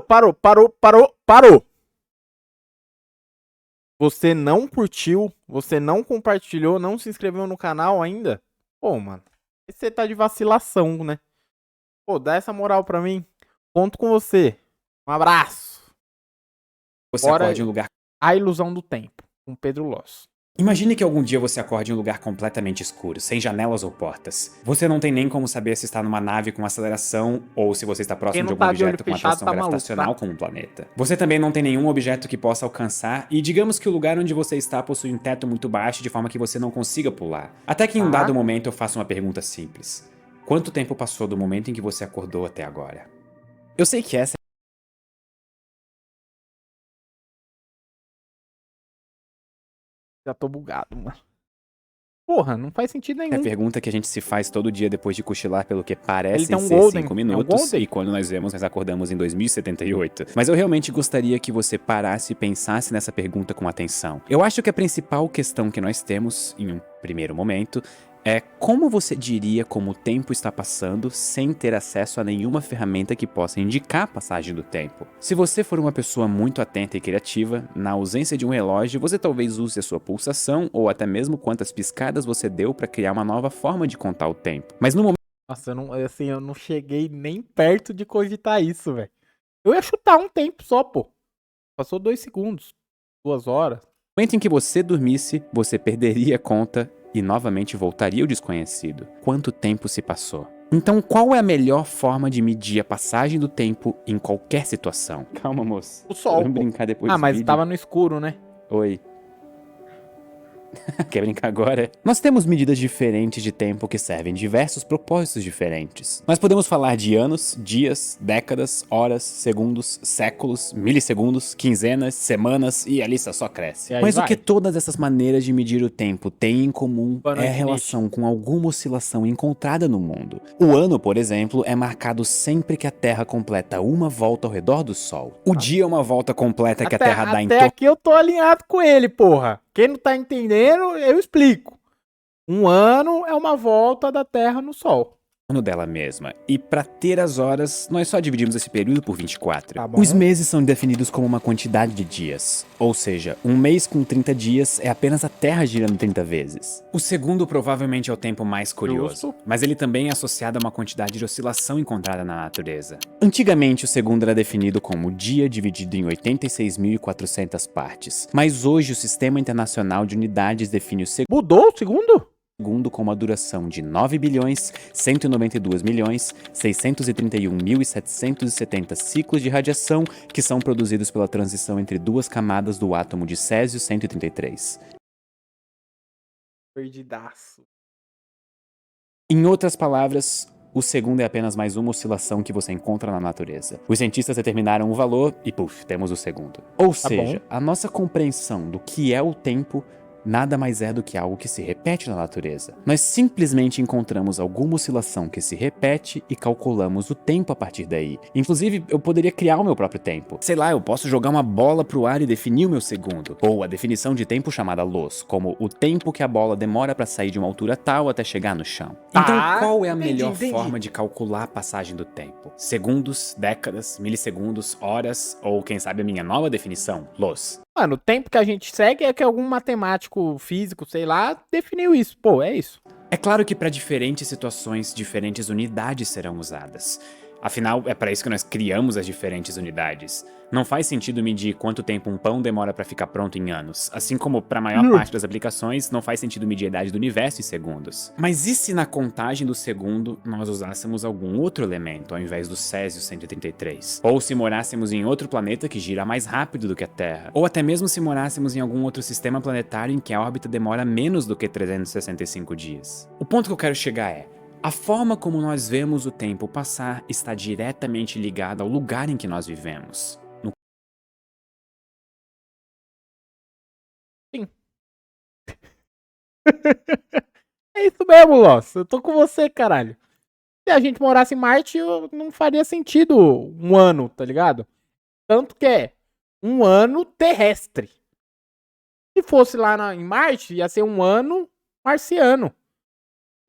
Parou. Você não curtiu, você não compartilhou, não se inscreveu no canal ainda? Pô, mano, você tá de vacilação, né? Pô, dá essa moral pra mim. Conto com você. Um abraço. Você Bora acorde em um lugar... A Ilusão do Tempo, com Pedro Loss. Imagine que algum dia você acorde em um lugar completamente escuro, sem janelas ou portas. Você não tem nem como saber se está numa nave com aceleração ou se você está próximo de algum objeto com atração gravitacional como um planeta. Você também não tem nenhum objeto que possa alcançar e digamos que o lugar onde você está possui um teto muito baixo de forma que você não consiga pular. Até que em um dado momento eu faço uma pergunta simples. Quanto tempo passou do momento em que você acordou até agora? Eu sei que essa Já tô bugado, mano. Porra, não faz sentido nenhum. é a pergunta que a gente se faz todo dia depois de cochilar pelo que parecem tem ser Golden, 5 minutos, e quando nós vemos, nós acordamos em 2078. Mas eu realmente gostaria que você parasse e pensasse nessa pergunta com atenção. Eu acho que a principal questão que nós temos, em um primeiro momento, é como você diria como o tempo está passando sem ter acesso a nenhuma ferramenta que possa indicar a passagem do tempo. Se você for uma pessoa muito atenta e criativa, na ausência de um relógio, você talvez use a sua pulsação ou até mesmo quantas piscadas você deu para criar uma nova forma de contar o tempo. Mas no momento... Nossa, eu não cheguei nem perto de cogitar isso, velho. Eu ia chutar um tempo só, pô. Passou 2 segundos, 2 horas. No momento em que você dormisse, você perderia a conta e novamente voltaria ao desconhecido. Quanto tempo se passou? Então, qual é a melhor forma de medir a passagem do tempo em qualquer situação? Calma, moço. O sol. Vamos brincar depois do mas vídeo. tava no escuro, né? Oi. Quer brincar agora? Nós temos medidas diferentes de tempo que servem diversos propósitos diferentes. Nós podemos falar de anos, dias, décadas, horas, segundos, séculos, milissegundos, quinzenas, semanas e a lista só cresce. Mas o que todas essas maneiras de medir o tempo têm em comum é a relação com alguma oscilação encontrada no mundo. O ano, por exemplo, é marcado sempre que a Terra completa uma volta ao redor do Sol. O dia é uma volta completa que a Terra dá em torno... Até aqui eu tô alinhado com ele, porra. Quem não tá entendendo, eu explico. Um ano é uma volta da Terra no Sol. Dela mesma. E para ter as horas, nós só dividimos esse período por 24. Tá bom. Os meses são definidos como uma quantidade de dias. Ou seja, um mês com 30 dias é apenas a Terra girando 30 vezes. O segundo provavelmente é o tempo mais curioso, mas ele também é associado a uma quantidade de oscilação encontrada na natureza. Antigamente, o segundo era definido como dia dividido em 86.400 partes, mas hoje o Sistema Internacional de Unidades define o segundo... Mudou o segundo? Com uma duração de 9.192.631.770 ciclos de radiação que são produzidos pela transição entre duas camadas do átomo de Césio-133. Perdidaço. Em outras palavras, o segundo é apenas mais uma oscilação que você encontra na natureza. Os cientistas determinaram o valor e, puf, temos o segundo. Ou seja, a nossa compreensão do que é o tempo nada mais é do que algo que se repete na natureza. Nós simplesmente encontramos alguma oscilação que se repete e calculamos o tempo a partir daí. Inclusive, eu poderia criar o meu próprio tempo. Sei lá, eu posso jogar uma bola pro ar e definir o meu segundo. Ou a definição de tempo chamada luz, como o tempo que a bola demora para sair de uma altura tal até chegar no chão. Então, qual é a melhor forma de calcular a passagem do tempo? Segundos, décadas, milissegundos, horas ou, quem sabe, a minha nova definição, luz. Mano, o tempo que a gente segue é que algum matemático, físico, sei lá, definiu isso. Pô, é isso. É claro que para diferentes situações, diferentes unidades serão usadas. Afinal, é para isso que nós criamos as diferentes unidades. Não faz sentido medir quanto tempo um pão demora para ficar pronto em anos, assim como para a maior parte das aplicações não faz sentido medir a idade do universo em segundos. Mas e se na contagem do segundo nós usássemos algum outro elemento ao invés do Césio-133? Ou se morássemos em outro planeta que gira mais rápido do que a Terra? Ou até mesmo se morássemos em algum outro sistema planetário em que a órbita demora menos do que 365 dias? O ponto que eu quero chegar é: a forma como nós vemos o tempo passar está diretamente ligada ao lugar em que nós vivemos. Sim. É isso mesmo, Loss. Eu tô com você, caralho. Se a gente morasse em Marte, não faria sentido um ano, tá ligado? Tanto que é um ano terrestre. Se fosse lá em Marte, ia ser um ano marciano.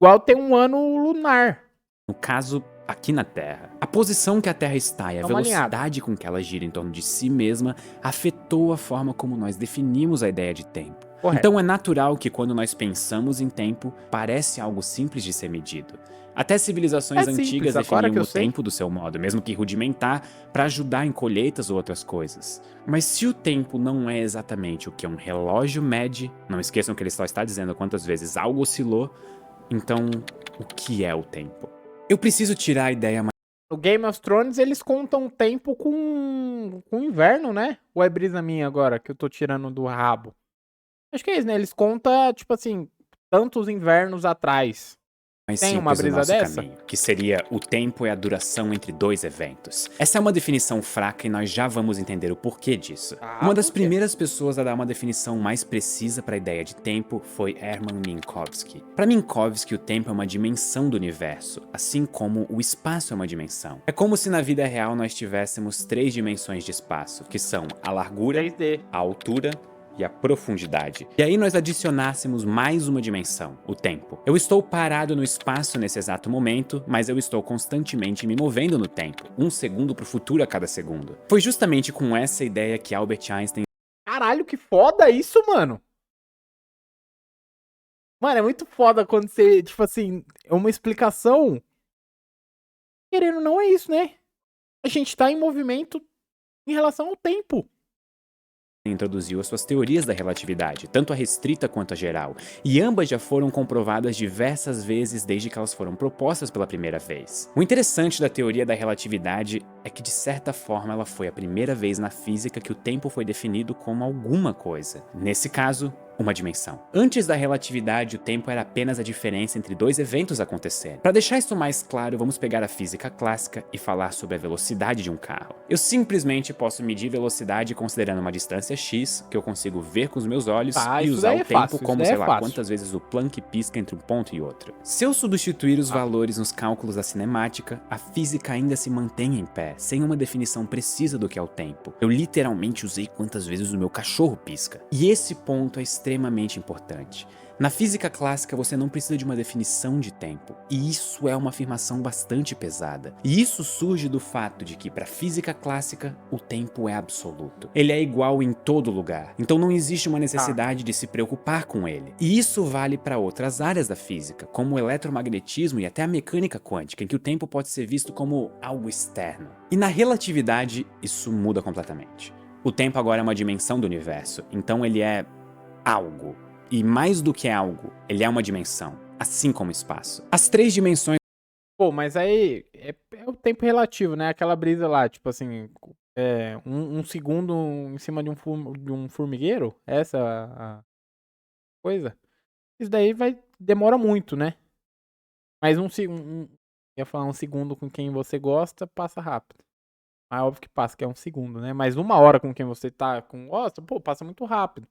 Igual tem um ano lunar. No caso, aqui na Terra. A posição que a Terra está e a Tamo alinhado. velocidade com que ela gira em torno de si mesma afetou a forma como nós definimos a ideia de tempo. Correto. Então é natural que quando nós pensamos em tempo, parece algo simples de ser medido. Até civilizações É simples, antigas agora definiam que eu o sei. tempo do seu modo, mesmo que rudimentar, para ajudar em colheitas ou outras coisas. Mas se o tempo não é exatamente o que um relógio mede, não esqueçam que ele só está dizendo quantas vezes algo oscilou, então o que é o tempo? Eu preciso tirar a ideia mais. No Game of Thrones, eles contam o tempo com inverno, né? Ou é brisa minha agora, que eu tô tirando do rabo? Acho que é isso, né? Eles contam, tipo assim, tantos invernos atrás. mais Tem uma simples do brisa nosso dessa? caminho, que seria o tempo é a duração entre dois eventos. Essa é uma definição fraca e nós já vamos entender o porquê disso. Uma das por quê? primeiras pessoas a dar uma definição mais precisa para a ideia de tempo foi Hermann Minkowski. Para Minkowski, o tempo é uma dimensão do universo, assim como o espaço é uma dimensão. É como se na vida real nós tivéssemos 3 dimensões de espaço, que são a largura, 3D. a altura e a profundidade. E aí nós adicionássemos mais uma dimensão, o tempo. Eu estou parado no espaço nesse exato momento, mas eu estou constantemente me movendo no tempo, um segundo pro futuro a cada segundo. Foi justamente com essa ideia que Albert Einstein Caralho, que foda isso, mano. Mano, é muito foda quando você, tipo assim, é uma explicação. Querendo ou não é isso, né? A gente tá em movimento em relação ao tempo. introduziu as suas teorias da relatividade, tanto a restrita quanto a geral, e ambas já foram comprovadas diversas vezes desde que elas foram propostas pela primeira vez. O interessante da teoria da relatividade é que, de certa forma, ela foi a primeira vez na física que o tempo foi definido como alguma coisa. Nesse caso, uma dimensão. Antes da relatividade, o tempo era apenas a diferença entre dois eventos acontecerem. Para deixar isso mais claro, vamos pegar a física clássica e falar sobre a velocidade de um carro. Eu simplesmente posso medir velocidade considerando uma distância x, que eu consigo ver com os meus olhos, Tá, e isso usar daí o é tempo fácil, isso como daí sei é lá fácil. quantas vezes o Planck pisca entre um ponto e outro. Se eu substituir os valores nos cálculos da cinemática, a física ainda se mantém em pé, sem uma definição precisa do que é o tempo. Eu literalmente usei quantas vezes o meu cachorro pisca. E esse ponto é extremamente importante. Na física clássica, você não precisa de uma definição de tempo, e isso é uma afirmação bastante pesada. E isso surge do fato de que, para a física clássica, o tempo é absoluto. Ele é igual em todo lugar, então não existe uma necessidade de se preocupar com ele. E isso vale para outras áreas da física, como o eletromagnetismo e até a mecânica quântica, em que o tempo pode ser visto como algo externo. E na relatividade, isso muda completamente. O tempo agora é uma dimensão do universo, então ele é algo. E mais do que algo, ele é uma dimensão, assim como o espaço. As 3 dimensões. Pô, mas aí é o tempo relativo, né? Aquela brisa lá, tipo assim, um segundo em cima de um formigueiro, essa é a coisa. Isso daí demora muito, né? Mas ia falar um segundo com quem você gosta, passa rápido. Mas óbvio que passa, que é um segundo, né? Mas 1 hora com quem você gosta, pô, passa muito rápido.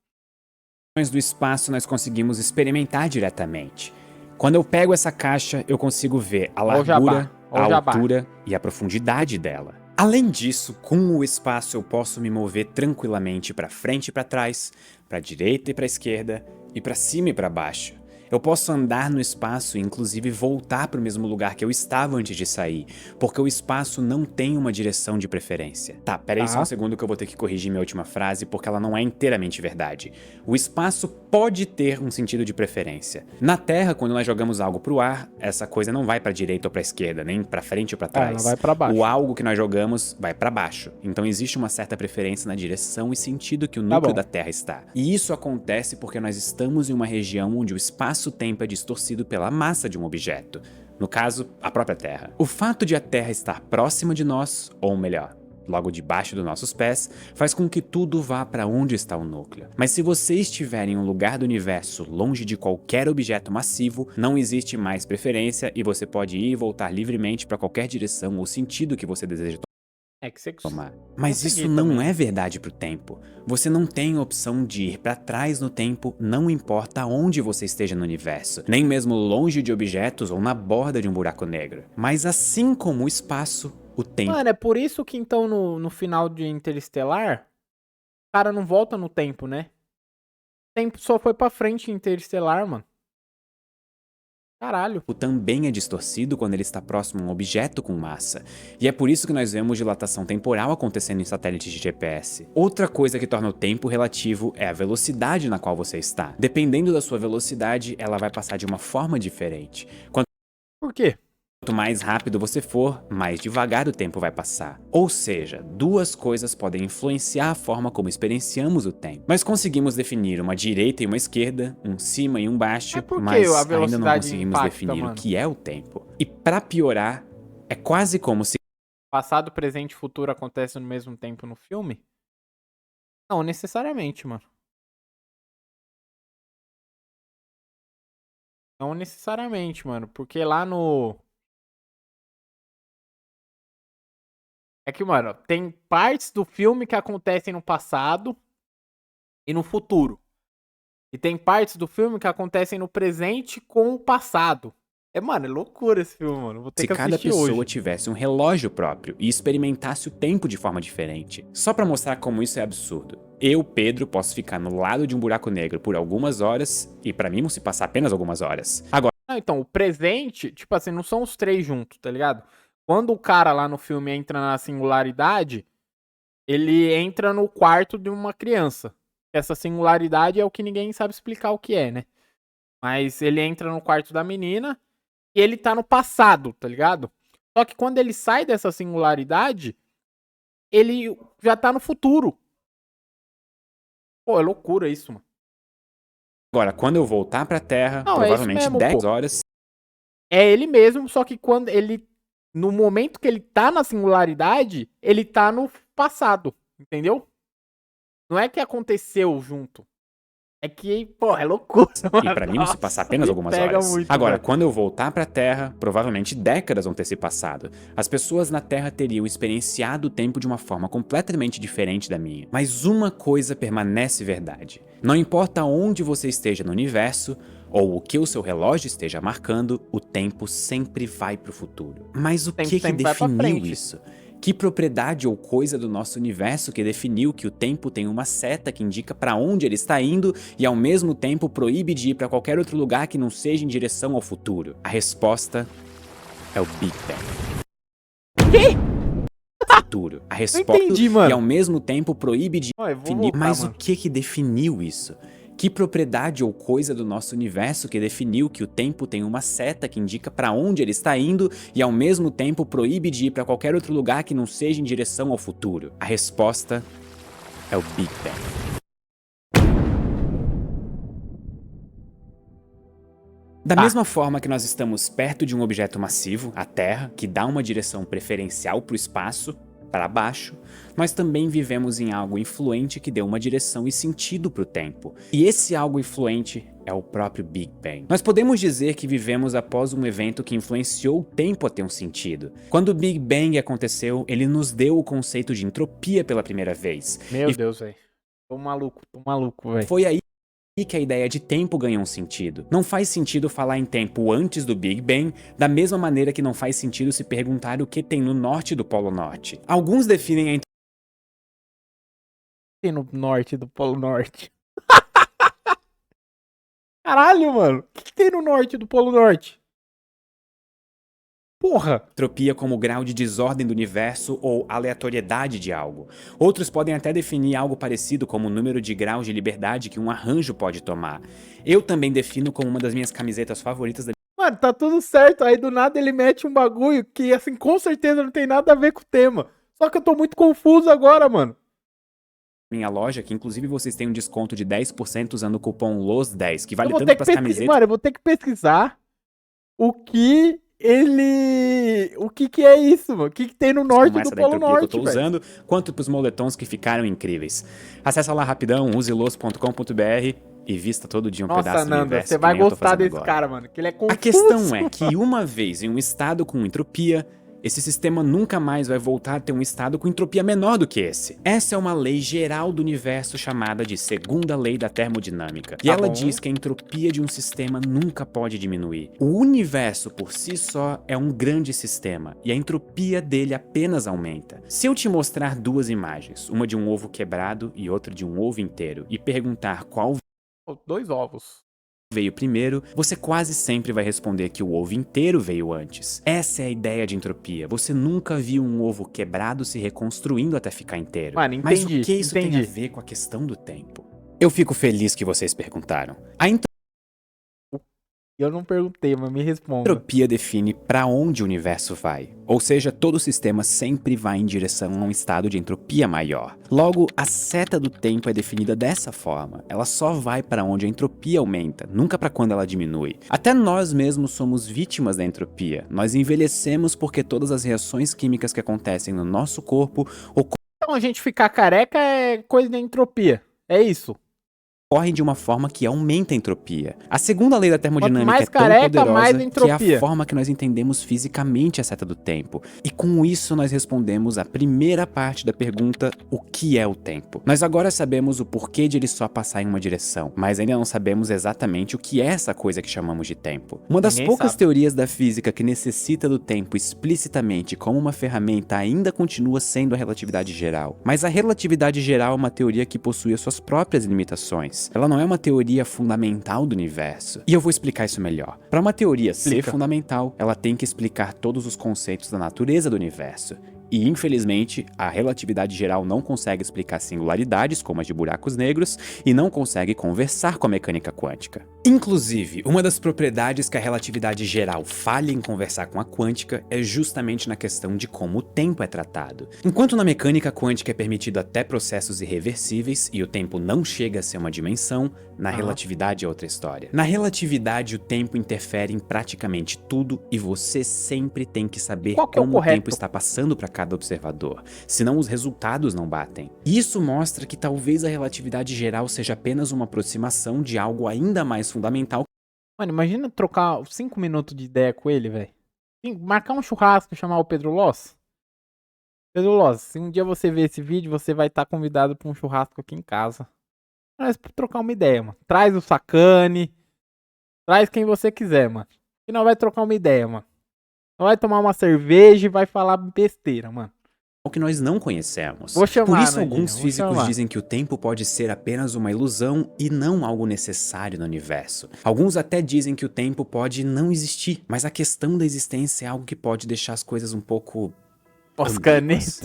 do espaço nós conseguimos experimentar diretamente. Quando eu pego essa caixa, eu consigo ver a Ó o jabá, largura, ó a o jabá. altura e a profundidade dela. Além disso, com o espaço eu posso me mover tranquilamente para frente e para trás, para direita e para esquerda, e para cima e para baixo. Eu posso andar no espaço e inclusive voltar para o mesmo lugar que eu estava antes de sair, porque o espaço não tem uma direção de preferência. Tá, peraí só um segundo que eu vou ter que corrigir minha última frase, porque ela não é inteiramente verdade. O espaço pode ter um sentido de preferência. Na Terra, quando nós jogamos algo pro ar, essa coisa não vai pra direita ou pra esquerda, nem pra frente ou pra trás. Ela vai pra baixo. O algo que nós jogamos vai pra baixo. Então existe uma certa preferência na direção e sentido que o núcleo da Terra está. E isso acontece porque nós estamos em uma região onde o espaço-tempo é distorcido pela massa de um objeto. No caso, a própria Terra. O fato de a Terra estar próxima de nós, ou melhor, logo debaixo dos nossos pés, faz com que tudo vá para onde está o núcleo. Mas se você estiver em um lugar do universo longe de qualquer objeto massivo, não existe mais preferência e você pode ir e voltar livremente para qualquer direção ou sentido que você deseja tomar. Mas isso não é verdade pro tempo. Você não tem opção de ir para trás no tempo, não importa onde você esteja no universo, nem mesmo longe de objetos ou na borda de um buraco negro. Mas assim como o espaço, o tempo. Mano, é por isso que então no final de Interestelar, o cara não volta no tempo, né? O tempo só foi pra frente em Interestelar, mano. Caralho. também é distorcido quando ele está próximo a um objeto com massa. E é por isso que nós vemos dilatação temporal acontecendo em satélites de GPS. Outra coisa que torna o tempo relativo é a velocidade na qual você está. Dependendo da sua velocidade, ela vai passar de uma forma diferente. Por quê? Quanto mais rápido você for, mais devagar o tempo vai passar. Ou seja, duas coisas podem influenciar a forma como experienciamos o tempo. Nós conseguimos definir uma direita e uma esquerda, um cima e um baixo, É porque mas a ainda não velocidade conseguimos impacta, definir mano. o que é o tempo. E pra piorar, é quase como se Passado, presente e futuro acontecem no mesmo tempo no filme? Não necessariamente, mano. Não necessariamente, mano. Porque lá no. É que, mano, tem partes do filme que acontecem no passado e no futuro. E tem partes do filme que acontecem no presente com o passado. Mano, é loucura esse filme, mano. Vou ter que cada assistir pessoa hoje. tivesse um relógio próprio e experimentasse o tempo de forma diferente. Só pra mostrar como isso é absurdo. Eu, Pedro, posso ficar no lado de um buraco negro por algumas horas e pra mim não se passar apenas algumas horas. Agora, Então, o presente, tipo assim, não são os três juntos, tá ligado? Quando o cara lá no filme entra na singularidade, ele entra no quarto de uma criança. Essa singularidade é o que ninguém sabe explicar o que é, né? Mas ele entra no quarto da menina e ele tá no passado, tá ligado? Só que quando ele sai dessa singularidade, ele já tá no futuro. Pô, é loucura isso, mano. quando eu voltar pra Terra, Não, é isso provavelmente mesmo, 10 pô. horas, É ele mesmo, só que quando ele. No momento que ele tá na singularidade, ele tá no passado. Entendeu? Não é que aconteceu junto. É que, pô, é loucura, mano. e pra mim não se passar Nossa, apenas me algumas pega horas. muito, Agora, velho. quando eu voltar pra Terra, provavelmente décadas vão ter se passado. As pessoas na Terra teriam experienciado o tempo de uma forma completamente diferente da minha. Mas uma coisa permanece verdade. Não importa onde você esteja no universo, ou o que o seu relógio esteja marcando, o tempo sempre vai pro futuro. Mas o Tempo que sempre vai pra definiu frente. isso? Que propriedade ou coisa do nosso universo que definiu que o tempo tem uma seta que indica pra onde ele está indo e ao mesmo tempo proíbe de ir pra qualquer outro lugar que não seja em direção ao futuro? A resposta é o Big Bang. Que? Futuro. A Não resposta entendi, mano. e ao mesmo tempo proíbe de Ó, eu vou definir. voltar, Mas mano. o que definiu isso? Que propriedade ou coisa do nosso universo que definiu que o tempo tem uma seta que indica pra onde ele está indo e ao mesmo tempo proíbe de ir pra qualquer outro lugar que não seja em direção ao futuro? A resposta é o Big Bang. Da mesma forma que nós estamos perto de um objeto massivo, a Terra, que dá uma direção preferencial para o espaço, para baixo, nós também vivemos em algo influente que deu uma direção e sentido para o tempo. E esse algo influente é o próprio Big Bang. Nós podemos dizer que vivemos após um evento que influenciou o tempo a ter um sentido. Quando o Big Bang aconteceu, ele nos deu o conceito de entropia pela primeira vez. Meu Deus, velho. Tô maluco, velho. Foi aí que a ideia de tempo ganhou um sentido. Não faz sentido falar em tempo antes do Big Bang, da mesma maneira que não faz sentido se perguntar o que tem no norte do Polo Norte. Alguns definem a Tem no norte do Polo Norte. Caralho, mano. O que tem no norte do Polo Norte? Porra. entropia como grau de desordem do universo ou aleatoriedade de algo. Outros podem até definir algo parecido como o número de graus de liberdade que um arranjo pode tomar. Eu também defino como uma das minhas camisetas favoritas da Mano, tá tudo certo. Aí do nada ele mete um bagulho que, assim, com certeza não tem nada a ver com o tema. Só que eu tô muito confuso agora, mano. minha loja, que inclusive vocês têm um desconto de 10% usando o cupom LOS10, que vale Eu vou tanto ter que para as pesquisar. camisetas. Mano, eu vou ter que pesquisar o que ele. O que é isso, mano? O que tem no norte Como do essa da Polo entropia que eu Norte, tô velho? usando, quanto pros moletons que ficaram incríveis. Acesse lá rapidão, uselos.com.br e vista todo dia um Nossa, pedaço do Nanda, universo. você que vai nem eu tô gostar fazendo desse agora. cara, mano. Que ele é confuso. A questão é que uma vez em um estado com entropia, esse sistema nunca mais vai voltar a ter um estado com entropia menor do que esse. Essa é uma lei geral do universo chamada de segunda lei da termodinâmica. E ela diz que a entropia de um sistema nunca pode diminuir. O universo por si só é um grande sistema e a entropia dele apenas aumenta. Se eu te mostrar duas imagens, uma de um ovo quebrado e outra de um ovo inteiro, e perguntar qual 2 ovos. veio primeiro, você quase sempre vai responder que o ovo inteiro veio antes. Essa é a ideia de entropia. Você nunca viu um ovo quebrado se reconstruindo até ficar inteiro. Mano, entendi, Mas o que isso tem a ver com a questão do tempo? Eu fico feliz que vocês perguntaram. A Eu não perguntei, mas me responda. entropia define para onde o universo vai. Ou seja, todo sistema sempre vai em direção a um estado de entropia maior. Logo, a seta do tempo é definida dessa forma. Ela só vai para onde a entropia aumenta, nunca para quando ela diminui. Até nós mesmos somos vítimas da entropia. Nós envelhecemos porque todas as reações químicas que acontecem no nosso corpo Então a gente ficar careca é coisa da entropia. É isso. ocorrem de uma forma que aumenta a entropia. A segunda lei da termodinâmica Quanto mais é tão careca, poderosa mais que é entropia. a forma que nós entendemos fisicamente a seta do tempo. E com isso nós respondemos a primeira parte da pergunta, o que é o tempo? Nós agora sabemos o porquê de ele só passar em uma direção, mas ainda não sabemos exatamente o que é essa coisa que chamamos de tempo. Uma das Ninguém poucas sabe. teorias da física que necessita do tempo explicitamente como uma ferramenta ainda continua sendo a relatividade geral. Mas a relatividade geral é uma teoria que possui as suas próprias limitações. Ela não é uma teoria fundamental do universo. E eu vou explicar isso melhor. Para uma teoria ser fundamental, ela tem que explicar todos os conceitos da natureza do universo. E, infelizmente, a relatividade geral não consegue explicar singularidades, como as de buracos negros, e não consegue conversar com a mecânica quântica. Inclusive, uma das propriedades que a relatividade geral falha em conversar com a quântica é justamente na questão de como o tempo é tratado. Enquanto na mecânica quântica é permitido até processos irreversíveis e o tempo não chega a ser uma dimensão, na relatividade é outra história. Na relatividade, o tempo interfere em praticamente tudo e você sempre tem que saber como o tempo está passando para cada observador, senão os resultados não batem. Isso mostra que talvez a relatividade geral seja apenas uma aproximação de algo ainda mais fundamental. Mano, imagina trocar 5 minutos de ideia com ele, velho. Marcar um churrasco e chamar o Pedro Loss. Pedro Loss, se um dia você ver esse vídeo, você vai estar convidado para um churrasco aqui em casa. Mas pra trocar uma ideia, mano. Traz o Sacane. Traz quem você quiser, mano. E nós vai trocar uma ideia, mano. Nós vai tomar uma cerveja e vai falar besteira, mano. O que nós não conhecemos. Vou chamar, Por isso, Nadinha, alguns vou físicos chamar. dizem que o tempo pode ser apenas uma ilusão e não algo necessário no universo. Alguns até dizem que o tempo pode não existir, mas a questão da existência é algo que pode deixar as coisas um pouco Os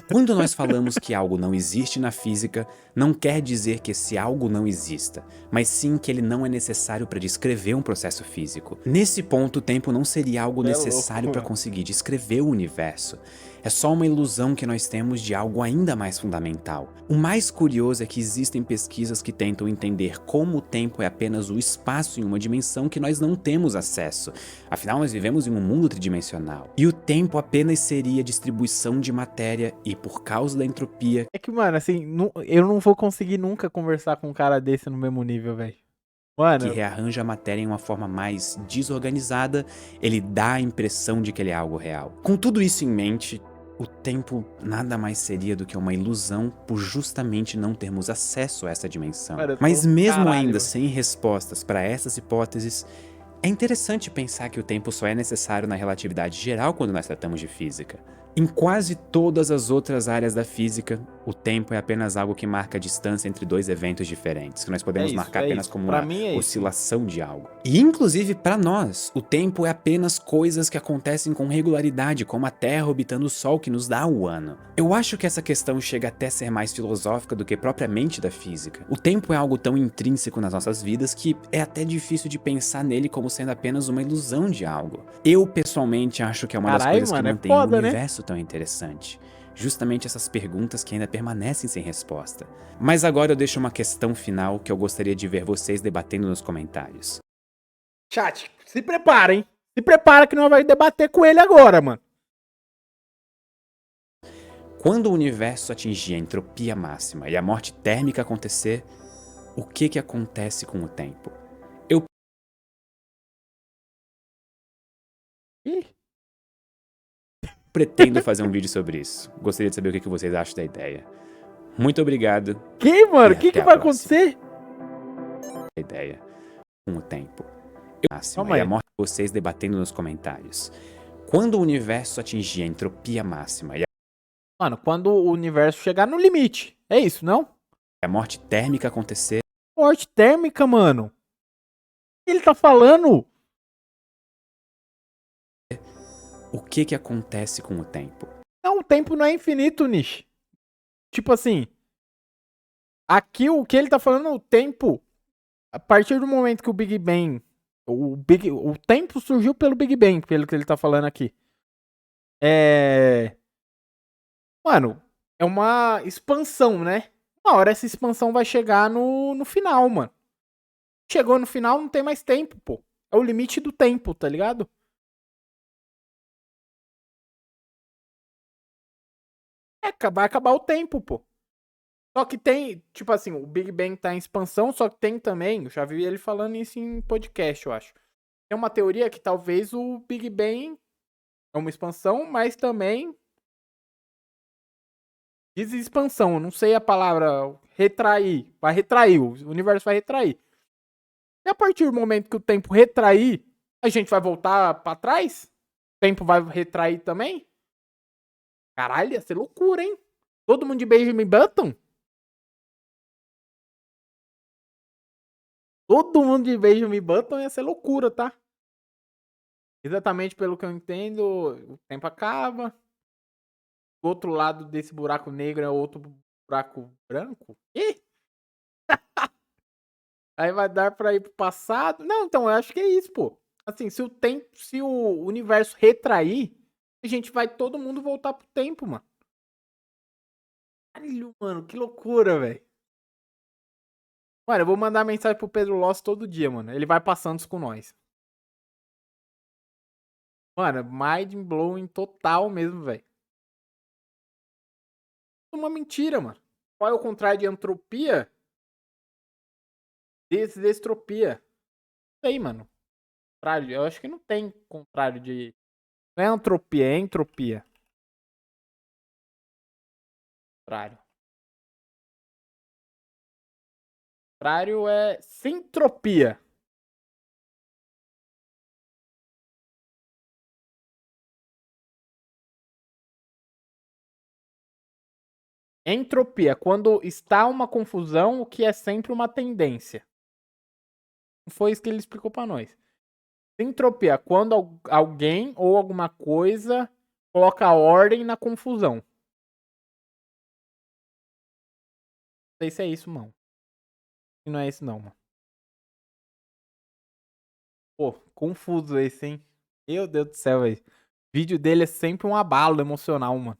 Quando nós falamos que algo não existe na física, não quer dizer que esse algo não exista, mas sim que ele não é necessário para descrever um processo físico. Nesse ponto, o tempo não seria algo necessário para conseguir descrever o universo. É só uma ilusão que nós temos de algo ainda mais fundamental. O mais curioso é que existem pesquisas que tentam entender como o tempo é apenas o espaço em uma dimensão que nós não temos acesso. Afinal, nós vivemos em um mundo tridimensional. E o tempo apenas seria distribuição de matéria e, por causa da entropia... É que, mano, assim, eu não vou conseguir nunca conversar com um cara desse no mesmo nível, velho. Mano... que rearranja a matéria em uma forma mais desorganizada, ele dá a impressão de que ele é algo real. Com tudo isso em mente, o tempo nada mais seria do que uma ilusão por justamente não termos acesso a essa dimensão. Mas mesmo ainda sem respostas para essas hipóteses, é interessante pensar que o tempo só é necessário na relatividade geral quando nós tratamos de física. Em quase todas as outras áreas da física, o tempo é apenas algo que marca a distância entre dois eventos diferentes, que nós podemos marcar apenas como uma oscilação de algo. E inclusive para nós, o tempo é apenas coisas que acontecem com regularidade, como a Terra orbitando o Sol que nos dá o ano. Eu acho que essa questão chega até a ser mais filosófica do que propriamente da física. O tempo é algo tão intrínseco nas nossas vidas que é até difícil de pensar nele como sendo apenas uma ilusão de algo. Eu pessoalmente acho que é uma das coisas que mantém o universo tão interessante. Justamente essas perguntas que ainda permanecem sem resposta. Mas agora eu deixo uma questão final que eu gostaria de ver vocês debatendo nos comentários. Chat, se prepara, hein? Se prepara que nós vamos debater com ele agora, mano. Quando o universo atingir a entropia máxima e a morte térmica acontecer, o que acontece com o tempo? Eu pretendo fazer um vídeo sobre isso. Gostaria de saber o que vocês acham da ideia. Muito obrigado. Que, mano? O que vai acontecer? A ideia com o tempo. E a morte de vocês debatendo nos comentários. Quando o universo atingir a entropia máxima e Mano, quando o universo chegar no limite. É isso, não? a morte térmica acontecer. Morte térmica, mano. Ele tá falando? O que acontece com o tempo? Não, o tempo não é infinito, Nish. Tipo assim, aqui o que ele tá falando, o tempo, a partir do momento que o Big Bang, o tempo surgiu pelo Big Bang, pelo que ele tá falando aqui. Mano, é uma expansão, né? Uma hora essa expansão vai chegar no final, mano. Chegou no final, não tem mais tempo, pô. É o limite do tempo, tá ligado? Vai acabar o tempo, pô. Só que tem, tipo assim, o Big Bang tá em expansão, só que tem também, eu já vi ele falando isso em podcast, eu acho. Tem uma teoria que talvez o Big Bang é uma expansão, mas também diz expansão, eu não sei a palavra retrair, vai retrair, o universo vai retrair. E a partir do momento que o tempo retrair, a gente vai voltar pra trás? O tempo vai retrair também? Caralho, ia ser loucura, hein? Todo mundo de Benjamin Button? Todo mundo de Benjamin Button ia ser loucura, tá? Exatamente pelo que eu entendo, o tempo acaba. Do outro lado desse buraco negro é outro buraco branco. Ih! Aí vai dar pra ir pro passado. Não, então eu acho que é isso, pô. Assim, se o universo retrair, a gente vai todo mundo voltar pro tempo, mano. Caralho, mano, que loucura, velho. Mano, eu vou mandar mensagem pro Pedro Loss todo dia, mano. Ele vai passando isso com nós. Mano, mind blowing total mesmo, velho. Uma mentira, mano. Qual é o contrário de entropia? Desestropia. Isso aí, mano. Contrário, eu acho que não tem contrário de. Não é entropia, é entropia. Contrário. Contrário é sintropia. Entropia, quando está uma confusão, o que é sempre uma tendência. Não foi isso que ele explicou pra nós. Sintropia, quando alguém ou alguma coisa coloca ordem na confusão. Não sei se é isso, não. Não é isso, não, mano. Pô, confuso esse, hein? Meu Deus do céu, velho. O vídeo dele é sempre um abalo emocional, mano.